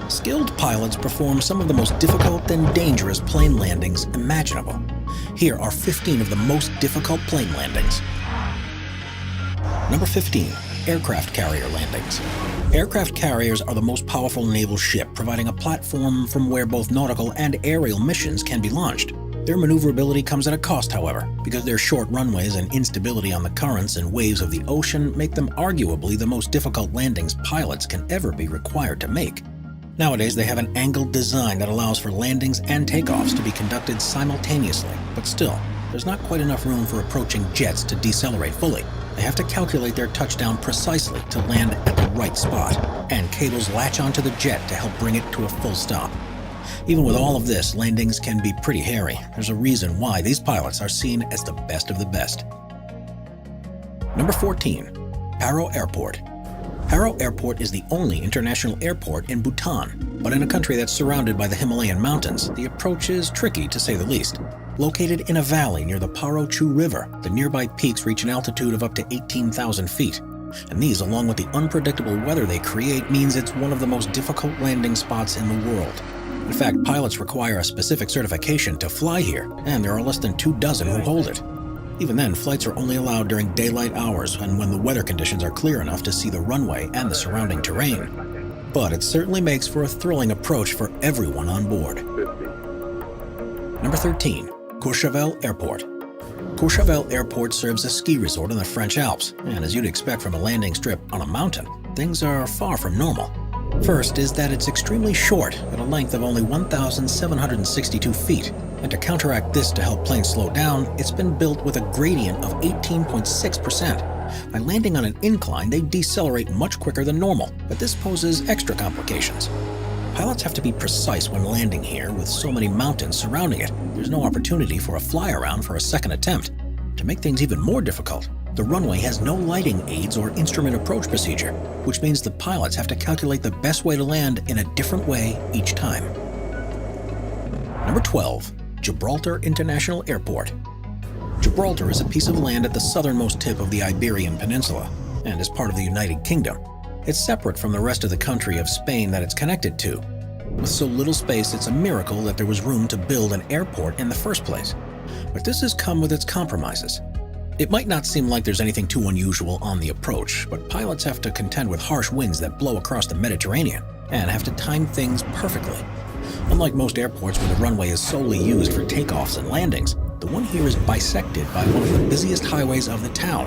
Skilled pilots perform some of the most difficult and dangerous plane landings imaginable. Here are 15 of the most difficult plane landings. Number 15. Aircraft carrier landings. Aircraft carriers are the most powerful naval ship, providing a platform from where both nautical and aerial missions can be launched. Their maneuverability comes at a cost, however, because their short runways and instability on the currents and waves of the ocean make them arguably the most difficult landings pilots can ever be required to make. Nowadays, they have an angled design that allows for landings and takeoffs to be conducted simultaneously, but still, there's not quite enough room for approaching jets to decelerate fully. They have to calculate their touchdown precisely to land at the right spot, and cables latch onto the jet to help bring it to a full stop. Even with all of this, landings can be pretty hairy. There's a reason why these pilots are seen as the best of the best. Number 14. Paro Airport. Paro Airport is the only international airport in Bhutan, but in a country that's surrounded by the Himalayan mountains, the approach is tricky to say the least. Located in a valley near the Paro Chu River, the nearby peaks reach an altitude of up to 18,000 feet. And these, along with the unpredictable weather they create, means it's one of the most difficult landing spots in the world. In fact, pilots require a specific certification to fly here, and there are less than 24 who hold it. Even then, flights are only allowed during daylight hours and when the weather conditions are clear enough to see the runway and the surrounding terrain. But it certainly makes for a thrilling approach for everyone on board. Number 13. Courchevel Airport. Courchevel Airport serves a ski resort in the French Alps, and as you'd expect from a landing strip on a mountain, things are far from normal. First is that it's extremely short, at a length of only 1,762 feet, and to counteract this to help planes slow down, it's been built with a gradient of 18.6%. By landing on an incline, they decelerate much quicker than normal, but this poses extra complications. Pilots have to be precise when landing here with so many mountains surrounding it. There's no opportunity for a fly-around for a second attempt. To make things even more difficult, the runway has no lighting aids or instrument approach procedure, which means the pilots have to calculate the best way to land in a different way each time. Number 12. Gibraltar International Airport. Gibraltar is a piece of land at the southernmost tip of the Iberian Peninsula, and is part of the United Kingdom. It's separate from the rest of the country of Spain that it's connected to. With so little space, it's a miracle that there was room to build an airport in the first place. But this has come with its compromises. It might not seem like there's anything too unusual on the approach, but pilots have to contend with harsh winds that blow across the Mediterranean, and have to time things perfectly. Unlike most airports where the runway is solely used for takeoffs and landings, the one here is bisected by one of the busiest highways of the town.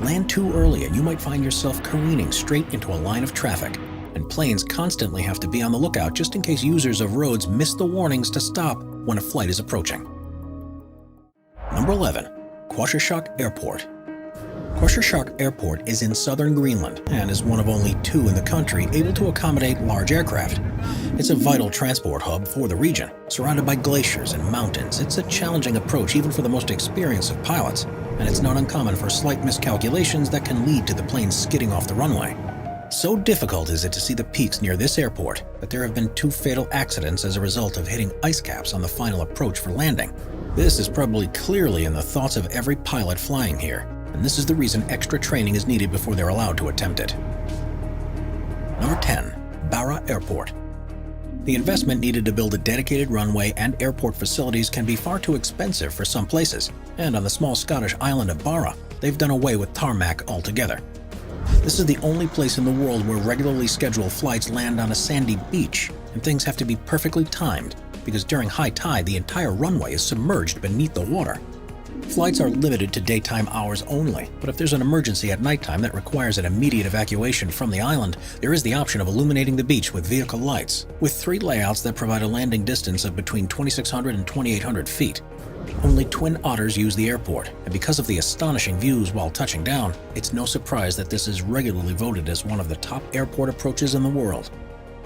Land too early and you might find yourself careening straight into a line of traffic, and planes constantly have to be on the lookout just in case users of roads miss the warnings to stop when a flight is approaching. Number 11. Qaqortoq Airport. Qaqortoq Airport is in southern Greenland and is one of only two in the country able to accommodate large aircraft. It's a vital transport hub for the region. Surrounded by glaciers and mountains, it's a challenging approach even for the most experienced of pilots, and it's not uncommon for slight miscalculations that can lead to the plane skidding off the runway. So difficult is it to see the peaks near this airport that there have been 2 fatal accidents as a result of hitting ice caps on the final approach for landing. This is probably clearly in the thoughts of every pilot flying here, and this is the reason extra training is needed before they're allowed to attempt it. Number 10. Barra Airport. The investment needed to build a dedicated runway and airport facilities can be far too expensive for some places, and on the small Scottish island of Barra, they've done away with tarmac altogether. This is the only place in the world where regularly scheduled flights land on a sandy beach, and things have to be perfectly timed, because during high tide the entire runway is submerged beneath the water. Flights are limited to daytime hours only, but if there's an emergency at nighttime that requires an immediate evacuation from the island, there is the option of illuminating the beach with vehicle lights, with 3 layouts that provide a landing distance of between 2,600 and 2,800 feet. Only Twin Otters use the airport, and because of the astonishing views while touching down, it's no surprise that this is regularly voted as one of the top airport approaches in the world.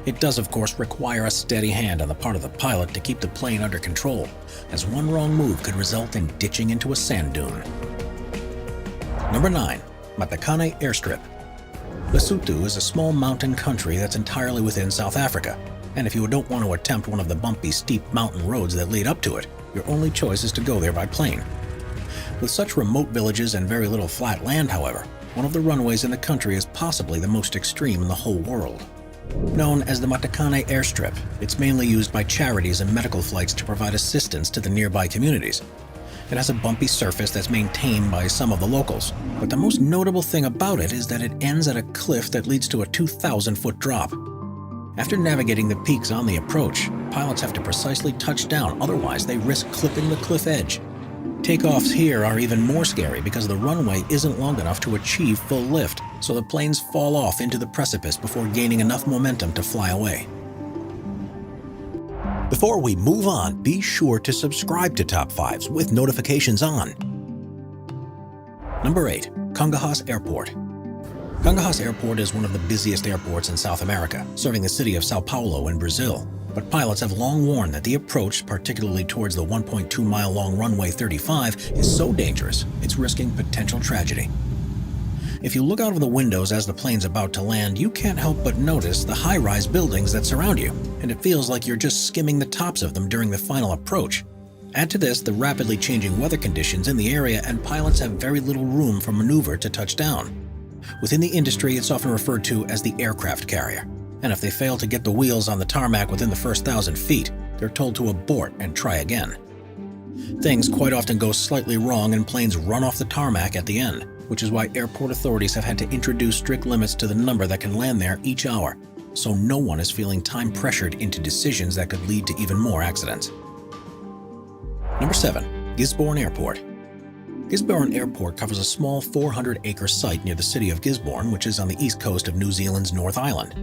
It does, of course, require a steady hand on the part of the pilot to keep the plane under control, as one wrong move could result in ditching into a sand dune. Number 9. Matakane Airstrip. Lesotho is a small mountain country that's entirely within South Africa, and if you don't want to attempt one of the bumpy, steep mountain roads that lead up to it, your only choice is to go there by plane. With such remote villages and very little flat land, however, one of the runways in the country is possibly the most extreme in the whole world. Known as the Matakane Airstrip, it's mainly used by charities and medical flights to provide assistance to the nearby communities. It has a bumpy surface that's maintained by some of the locals, but the most notable thing about it is that it ends at a cliff that leads to a 2,000-foot drop. After navigating the peaks on the approach, pilots have to precisely touch down, otherwise they risk clipping the cliff edge. Takeoffs here are even more scary because the runway isn't long enough to achieve full lift, so the planes fall off into the precipice before gaining enough momentum to fly away. Before we move on, be sure to subscribe to Top 5s with notifications on. Number 8. Congonhas Airport. Congonhas Airport is one of the busiest airports in South America, serving the city of Sao Paulo in Brazil. But pilots have long warned that the approach, particularly towards the 1.2-mile-long runway 35, is so dangerous, it's risking potential tragedy. If you look out of the windows as the plane's about to land, you can't help but notice the high-rise buildings that surround you, and it feels like you're just skimming the tops of them during the final approach. Add to this the rapidly changing weather conditions in the area, and pilots have very little room for maneuver to touch down. Within the industry, it's often referred to as the aircraft carrier, and if they fail to get the wheels on the tarmac within the first 1,000 feet, they're told to abort and try again. Things quite often go slightly wrong and planes run off the tarmac at the end, which is why airport authorities have had to introduce strict limits to the number that can land there each hour, so no one is feeling time-pressured into decisions that could lead to even more accidents. Number 7. Gisborne Airport. Gisborne Airport covers a small 400-acre site near the city of Gisborne, which is on the east coast of New Zealand's North Island.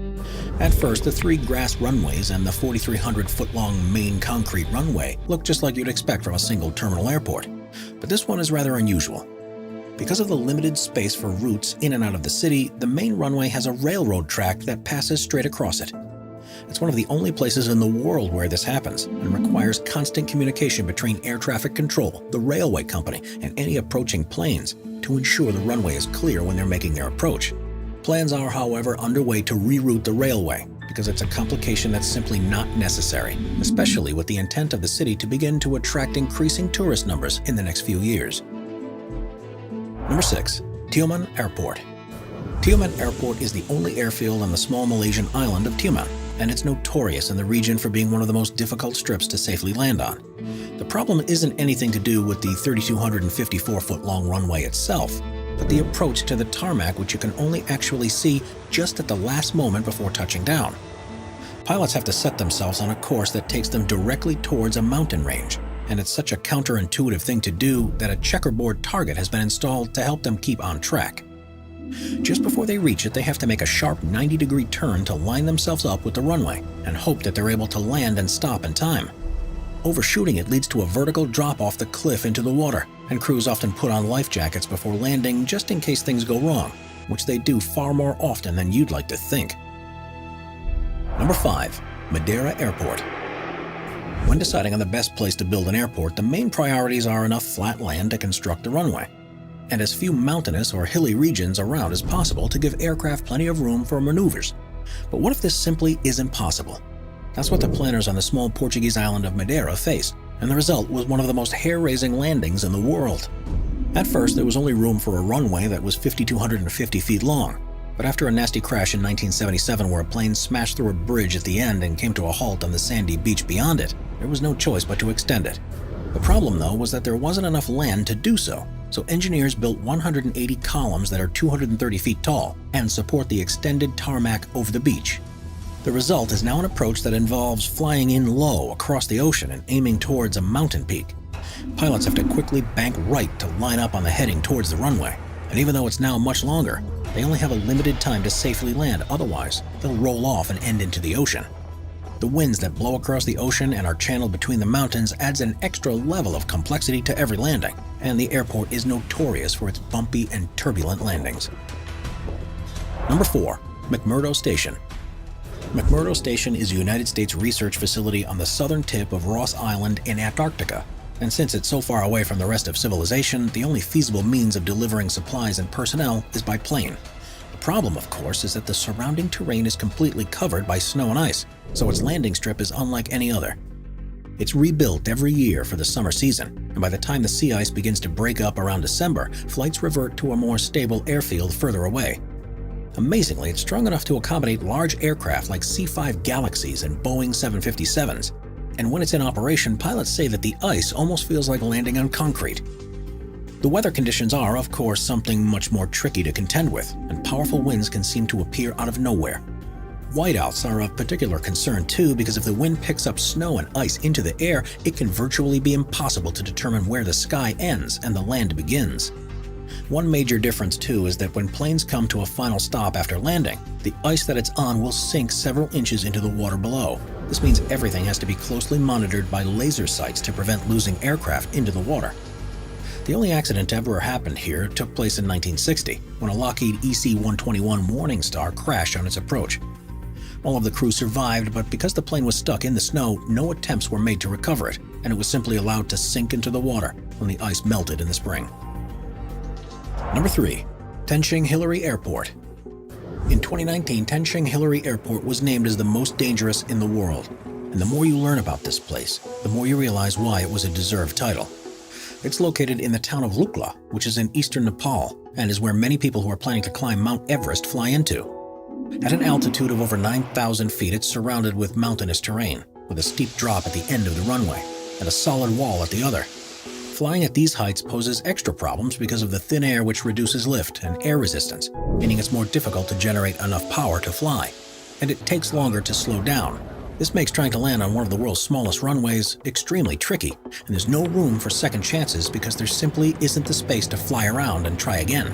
At first, the 3 grass runways and the 4,300-foot-long main concrete runway look just like you'd expect from a single terminal airport, but this one is rather unusual. Because of the limited space for routes in and out of the city, the main runway has a railroad track that passes straight across it. It's one of the only places in the world where this happens and requires constant communication between air traffic control, the railway company, and any approaching planes to ensure the runway is clear when they're making their approach. Plans are, however, underway to reroute the railway because it's a complication that's simply not necessary, especially with the intent of the city to begin to attract increasing tourist numbers in the next few years. Number 6. Tioman Airport. Tioman Airport is the only airfield on the small Malaysian island of Tioman, and it's notorious in the region for being one of the most difficult strips to safely land on. The problem isn't anything to do with the 3,254-foot-long runway itself, but the approach to the tarmac, which you can only actually see just at the last moment before touching down. Pilots have to set themselves on a course that takes them directly towards a mountain range, and it's such a counterintuitive thing to do that a checkerboard target has been installed to help them keep on track. Just before they reach it, they have to make a sharp 90-degree turn to line themselves up with the runway and hope that they're able to land and stop in time. Overshooting it leads to a vertical drop off the cliff into the water, and crews often put on life jackets before landing just in case things go wrong, which they do far more often than you'd like to think. Number 5. Madeira Airport. When deciding on the best place to build an airport, the main priorities are enough flat land to construct the runway, and as few mountainous or hilly regions around as possible to give aircraft plenty of room for maneuvers. But what if this simply isn't possible? That's what the planners on the small Portuguese island of Madeira faced, and the result was one of the most hair-raising landings in the world. At first, there was only room for a runway that was 5,250 feet long, but after a nasty crash in 1977 where a plane smashed through a bridge at the end and came to a halt on the sandy beach beyond it, there was no choice but to extend it. The problem, though, was that there wasn't enough land to do so engineers built 180 columns that are 230 feet tall and support the extended tarmac over the beach. The result is now an approach that involves flying in low across the ocean and aiming towards a mountain peak. Pilots have to quickly bank right to line up on the heading towards the runway, and even though it's now much longer, they only have a limited time to safely land, otherwise they'll roll off and end into the ocean. The winds that blow across the ocean and are channeled between the mountains adds an extra level of complexity to every landing, and the airport is notorious for its bumpy and turbulent landings. Number 4. McMurdo Station. McMurdo Station is a United States research facility on the southern tip of Ross Island in Antarctica, and since it's so far away from the rest of civilization, the only feasible means of delivering supplies and personnel is by plane. The problem, of course, is that the surrounding terrain is completely covered by snow and ice, so its landing strip is unlike any other. It's rebuilt every year for the summer season, and by the time the sea ice begins to break up around December, flights revert to a more stable airfield further away. Amazingly, it's strong enough to accommodate large aircraft like C-5 Galaxies and Boeing 757s. And when it's in operation, pilots say that the ice almost feels like landing on concrete. The weather conditions are, of course, something much more tricky to contend with, and powerful winds can seem to appear out of nowhere. Whiteouts are of particular concern too, because if the wind picks up snow and ice into the air, it can virtually be impossible to determine where the sky ends and the land begins. One major difference too is that when planes come to a final stop after landing, the ice that it's on will sink several inches into the water below. This means everything has to be closely monitored by laser sights to prevent losing aircraft into the water. The only accident to ever happened here took place in 1960, when a Lockheed EC-121 Morningstar crashed on its approach. All of the crew survived, but because the plane was stuck in the snow, no attempts were made to recover it, and it was simply allowed to sink into the water when the ice melted in the spring. Number 3. Tenshing Hillary Airport. In 2019, Tenshing Hillary Airport was named as the most dangerous in the world. And the more you learn about this place, the more you realize why it was a deserved title. It's located in the town of Lukla, which is in eastern Nepal, and is where many people who are planning to climb Mount Everest fly into. At an altitude of over 9,000 feet, it's surrounded with mountainous terrain, with a steep drop at the end of the runway, and a solid wall at the other. Flying at these heights poses extra problems because of the thin air, which reduces lift and air resistance, meaning it's more difficult to generate enough power to fly, and it takes longer to slow down. This makes trying to land on one of the world's smallest runways extremely tricky, and there's no room for second chances because there simply isn't the space to fly around and try again.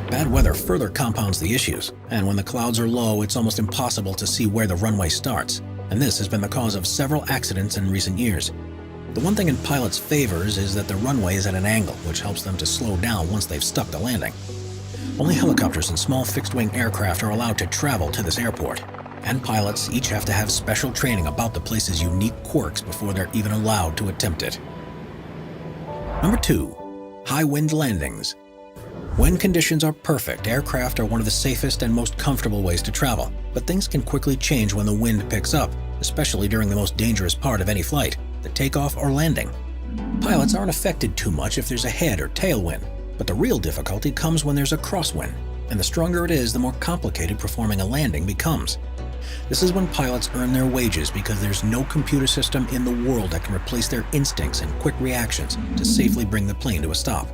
Bad weather further compounds the issues, and when the clouds are low, it's almost impossible to see where the runway starts, and this has been the cause of several accidents in recent years. The one thing in pilots' favors is that the runway is at an angle, which helps them to slow down once they've stuck the landing. Only helicopters and small fixed-wing aircraft are allowed to travel to this airport, and pilots each have to have special training about the place's unique quirks before they're even allowed to attempt it. Number 2. High wind landings. When conditions are perfect, aircraft are one of the safest and most comfortable ways to travel, but things can quickly change when the wind picks up, especially during the most dangerous part of any flight, the takeoff or landing. Pilots aren't affected too much if there's a head or tailwind, but the real difficulty comes when there's a crosswind, and the stronger it is, the more complicated performing a landing becomes. This is when pilots earn their wages because there's no computer system in the world that can replace their instincts and quick reactions to safely bring the plane to a stop.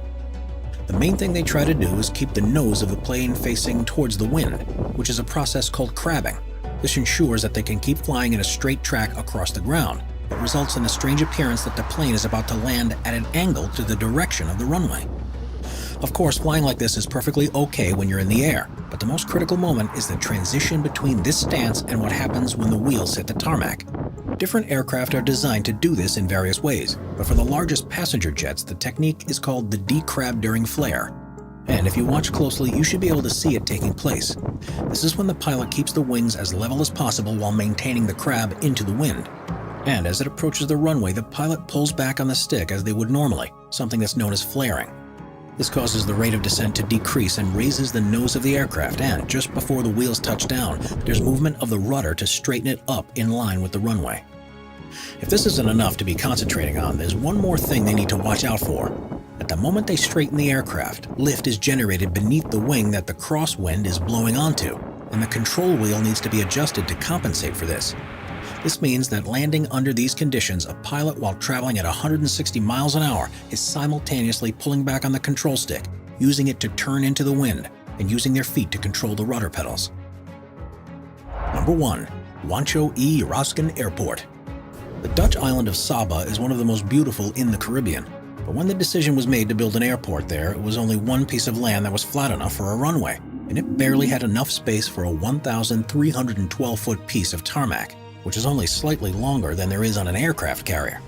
The main thing they try to do is keep the nose of the plane facing towards the wind, which is a process called crabbing. This ensures that they can keep flying in a straight track across the ground, but results in the strange appearance that the plane is about to land at an angle to the direction of the runway. Of course, flying like this is perfectly okay when you're in the air, but the most critical moment is the transition between this stance and what happens when the wheels hit the tarmac. Different aircraft are designed to do this in various ways, but for the largest passenger jets, the technique is called the decrab during flare. And if you watch closely, you should be able to see it taking place. This is when the pilot keeps the wings as level as possible while maintaining the crab into the wind. And as it approaches the runway, the pilot pulls back on the stick as they would normally, something that's known as flaring. This causes the rate of descent to decrease and raises the nose of the aircraft, and just before the wheels touch down, there's movement of the rudder to straighten it up in line with the runway. If this isn't enough to be concentrating on, there's one more thing they need to watch out for. At the moment they straighten the aircraft, lift is generated beneath the wing that the crosswind is blowing onto, and the control wheel needs to be adjusted to compensate for this. This means that landing under these conditions, a pilot while traveling at 160 miles an hour is simultaneously pulling back on the control stick, using it to turn into the wind, and using their feet to control the rudder pedals. Number 1. Rancho e Roskin Airport. The Dutch island of Saba is one of the most beautiful in the Caribbean, but when the decision was made to build an airport there, it was only one piece of land that was flat enough for a runway, and it barely had enough space for a 1,312-foot piece of tarmac, which is only slightly longer than there is on an aircraft carrier.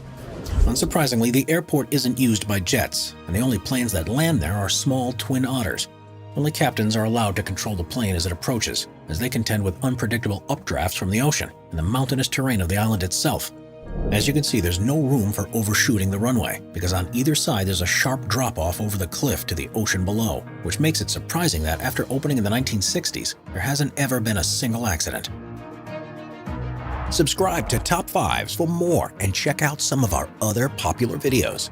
Unsurprisingly, the airport isn't used by jets, and the only planes that land there are small twin otters. Only captains are allowed to control the plane as it approaches, as they contend with unpredictable updrafts from the ocean and the mountainous terrain of the island itself. As you can see, there's no room for overshooting the runway, because on either side there's a sharp drop-off over the cliff to the ocean below, which makes it surprising that after opening in the 1960s, there hasn't ever been a single accident. Subscribe to Top 5s for more and check out some of our other popular videos.